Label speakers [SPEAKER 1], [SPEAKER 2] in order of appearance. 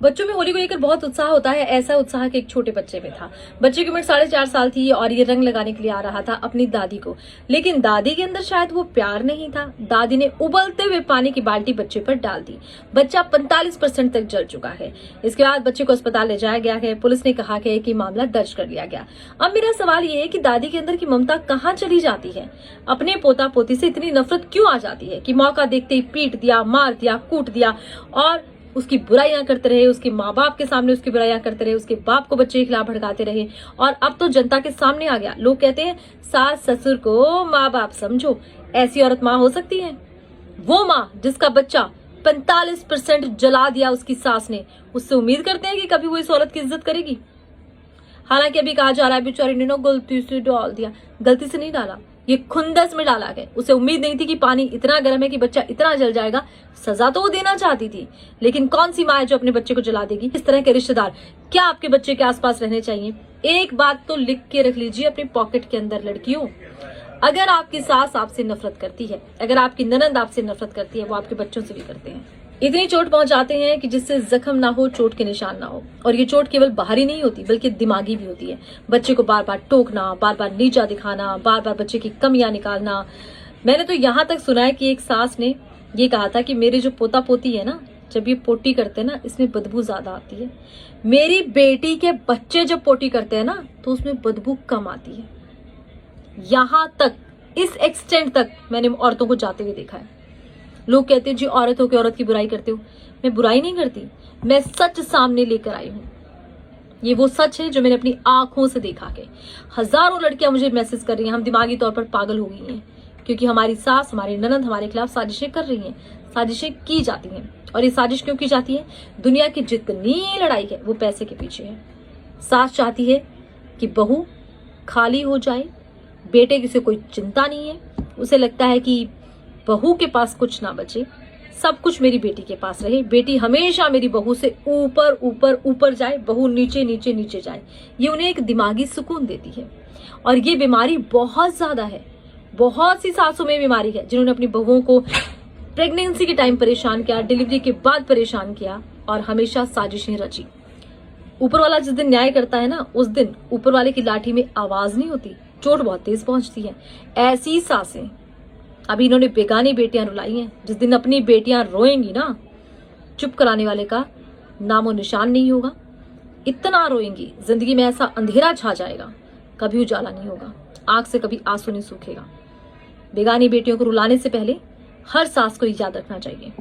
[SPEAKER 1] बच्चों में होली को लेकर बहुत उत्साह होता है। ऐसा उत्साह कि एक छोटे बच्चे में था। बच्चे की उम्र 4.5 साल थी और ये रंग लगाने के लिए आ रहा था अपनी दादी को, लेकिन दादी के अंदर शायद वो प्यार नहीं था। दादी ने उबलते हुए पानी की बाल्टी बच्चे पर डाल दी। बच्चा 45% तक जल चुका है। इसके बाद बच्चे को अस्पताल ले जाया गया है। पुलिस ने कहा है कि मामला दर्ज कर लिया गया। अब मेरा सवाल ये है कि दादी के अंदर की ममता कहाँ चली जाती है? अपने पोता पोती से इतनी नफरत क्यों आ जाती है कि मौका देखते ही पीट दिया, मार दिया, कूट दिया और उसकी बुराइयां करते रहे, उसके माँ बाप के सामने उसकी बुराइयां करते रहे, उसके बाप को बच्चे के खिलाफ भड़काते रहे और अब तो जनता के सामने आ गया। लोग कहते हैं सास ससुर को माँ बाप समझो। ऐसी औरत माँ हो सकती है? वो माँ जिसका बच्चा 45% जला दिया उसकी सास ने, उससे उम्मीद करते हैं कि कभी वो इस औरत की इज्जत करेगी? हालांकि अभी कहा जा रहा है बेचारी ने ना गलती से डाल दिया। गलती से नहीं डाला, ये खुंदस में डाला गया। उसे उम्मीद नहीं थी कि पानी इतना गर्म है कि बच्चा इतना जल जाएगा। सजा तो वो देना चाहती थी, लेकिन कौन सी माँ है जो अपने बच्चे को जला देगी? इस तरह के रिश्तेदार क्या आपके बच्चे के आसपास रहने चाहिए? एक बात तो लिख के रख लीजिए अपनी पॉकेट के अंदर, लड़कियों, अगर आपकी सास आपसे नफरत करती है, अगर आपकी ननद आपसे नफरत करती है, वो आपके बच्चों से भी करते हैं। इतनी चोट पहुंचाते हैं कि जिससे जख्म ना हो, चोट के निशान ना हो। और ये चोट केवल बाहरी नहीं होती बल्कि दिमागी भी होती है। बच्चे को बार बार टोकना, बार बार नीचा दिखाना, बार बार बच्चे की कमियां निकालना। मैंने तो यहाँ तक सुना है कि एक सास ने ये कहा था कि मेरे जो पोता पोती है ना, जब ये पोटी करते हैं ना, इसमें बदबू ज्यादा आती है। मेरी बेटी के बच्चे जब पोटी करते हैं ना, तो उसमें बदबू कम आती है। यहाँ तक, इस एक्सटेंट तक मैंने औरतों को जाते हुए देखा है। लोग कहते हैं जी औरत हो के औरत की बुराई करते हो। मैं बुराई नहीं करती, मैं सच सामने लेकर आई हूँ। ये वो सच है जो मैंने अपनी आंखों से देखा के। हजारों लड़कियां मुझे मैसेज कर रही हैं, हम दिमागी तौर पर पागल हो गई हैं क्योंकि हमारी सास, हमारी ननद हमारे खिलाफ साजिशें कर रही हैं, साजिशें की जाती हैं। और ये साजिश क्यों की जाती है? दुनिया की जितनी लड़ाई है वो पैसे के पीछे है। सास चाहती है कि बहू खाली हो जाए, बेटे की से कोई चिंता नहीं है। उसे लगता है कि बहू के पास कुछ ना बचे, सब कुछ मेरी बेटी के पास रहे, बेटी हमेशा मेरी बहू से ऊपर ऊपर ऊपर जाए, बहू नीचे नीचे नीचे जाए। ये उन्हें एक दिमागी सुकून देती है। और ये बीमारी बहुत ज्यादा है। बहुत सी सासों में बीमारी है जिन्होंने अपनी बहुओं को प्रेगनेंसी के टाइम परेशान किया, डिलीवरी के बाद परेशान किया और हमेशा साजिशें रची। ऊपर वाला जिस दिन न्याय करता है ना, उस दिन ऊपर वाले की लाठी में आवाज नहीं होती, चोट बहुत तेज पहुंचती है। ऐसी सासें अभी इन्होंने बेगानी बेटियां रुलाई हैं। जिस दिन अपनी बेटियां रोएंगी ना, चुप कराने वाले का नामो निशान नहीं होगा। इतना रोएंगी, जिंदगी में ऐसा अंधेरा छा जाएगा, कभी उजाला नहीं होगा, आंख से कभी आंसू नहीं सूखेगा। बेगानी बेटियों को रुलाने से पहले हर सास को याद रखना चाहिए,